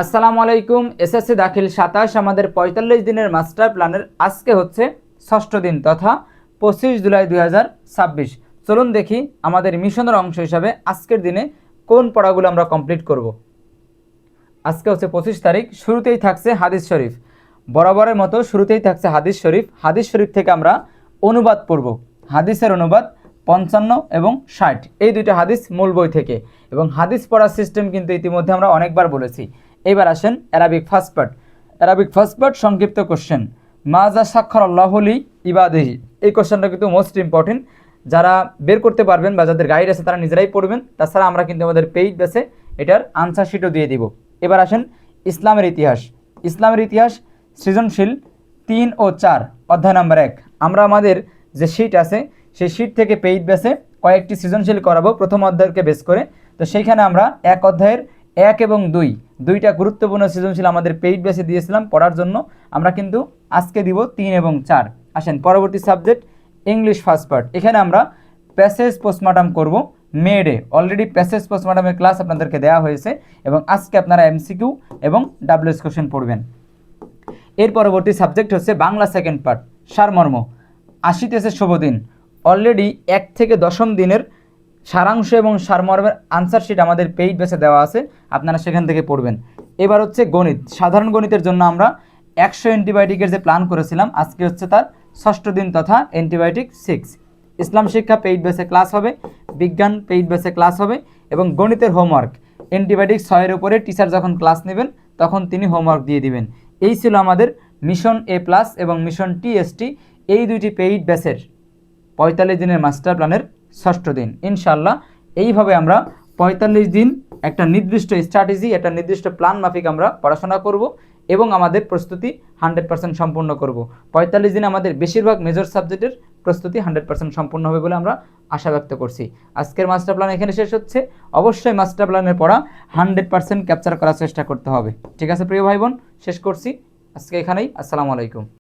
আসসালামু আলাইকুম। এসএসসি দাখিল 27 আমাদের 45 দিনের মাস্টার প্ল্যানের আজকে হচ্ছে ষষ্ঠ দিন তথা 25 জুলাই 2026। চলুন দেখি আমাদের মিশনের অংশ হিসাবে আজকের দিনে কোন পড়াগুলো আমরা কমপ্লিট করব। আজকে হচ্ছে 25 তারিখ। শুরুতেই থাকছে হাদিস শরীফ, বরাবরের মতো শুরুতেই থাকছে হাদিস শরীফ। হাদিস শরীফ থেকে আমরা অনুবাদ পড়ব। হাদিসের অনুবাদ 55 এবং 60, এই দুইটা হাদিস মূল বই থেকে। এবং হাদিস পড়ার সিস্টেম কিন্তু ইতিমধ্যে আমরা অনেকবার বলেছি। এবার আসেন Arabic first part. Arabic first part সংক্ষিপ্ত কোশ্চেন, মাজা সাক্ষর আল্লাহলি ইবাদেহি, এই কোশ্চেনটা কিন্তু মোস্ট ইম্পর্টেন্ট। যারা বের করতে পারবেন বা যাদের গাইড আছে তারা নিজেরাই পড়বেন। তাছাড়া আমরা কিন্তু আমাদের পেইড বেসে এটার আনসার শিটও দিয়ে দিব। এবার আসেন ইসলামের ইতিহাস। ইসলামের ইতিহাস সৃজনশীল 3 ও 4 অধ্যায় নাম্বার 1। আমরা আমাদের যে শিট আছে সেই শিট থেকে পেইড বেসে কয়েকটি সৃজনশীল করাবো প্রথম অধ্যায়কে বেস করে। তো সেইখানে আমরা এক অধ্যায়ের 1 এবং 2 দুইটা গুরুত্বপূর্ণ সৃজনশীল আমাদের পেইড বেসে দিয়েছিলাম পড়ার জন্য। আমরা কিন্তু আজকে দিব 3 এবং 4। আসেন পরবর্তী সাবজেক্ট ইংলিশ ফার্স্ট পার্ট। এখানে আমরা প্যাসেজ পোস্টমর্টম করব। মেডে অলরেডি প্যাসেজ পোস্টমর্টমের ক্লাস আপনাদেরকে দেওয়া হয়েছে এবং আজকে আপনারা এমসিকিউ এবং ডাব্লিউএস কোশ্চেন পড়বেন। এর পরবর্তী সাবজেক্ট হচ্ছে বাংলা সেকেন্ড পার্ট, সারমর্ম। আসিতেছে শুভ দিন, অলরেডি 1 থেকে 10ম দিনের সারাংশ এবং সারমর্মের আনসার শিট আমাদের পেইড বেসে দেওয়া আছে, আপনারা সেখান থেকে পড়বেন। এবার হচ্ছে গণিত। সাধারণ গণিতের জন্য আমরা 100 অ্যান্টিবায়োটিকের যে প্ল্যান করেছিলাম আজকে হচ্ছে তার ষষ্ঠ দিন তথা অ্যান্টিবায়োটিক 6। ইসলাম শিক্ষা পেইড বেসে ক্লাস হবে, বিজ্ঞান পেইড বেসে ক্লাস হবে এবং গণিতের হোমওয়ার্ক অ্যান্টিবায়োটিক 6-এর উপরে টিচার যখন ক্লাস নেবেন তখন তিনি হোমওয়ার্ক দিয়ে দিবেন। এই ছিল আমাদের মিশন এ প্লাস এবং মিশন টিএসটি, এই দুইটি পেইড বেসের 45 দিনের মাস্টার প্ল্যানের ষষ্ঠ দিন। ইনশাল্লাহ এইভাবে আমরা 45 দিন একটা নির্দিষ্ট স্ট্র্যাটেজি, একটা নির্দিষ্ট প্ল্যান মাফিক আমরা পড়াশোনা করব এবং আমাদের প্রস্তুতি 100% সম্পূর্ণ করব। 45 দিনে আমাদের বেশিরভাগ মেজর সাবজেক্টের প্রস্তুতি 100% সম্পূর্ণ হবে বলে আমরা আশা ব্যক্ত করছি। আজকের মাস্টার প্ল্যান এখানে শেষ হচ্ছে। অবশ্যই মাস্টার প্ল্যানের পড়া 100% ক্যাপচার করার চেষ্টা করতে হবে। ঠিক আছে প্রিয় ভাই বোন, শেষ করছি আজকে এখানেই। আসসালামু আলাইকুম।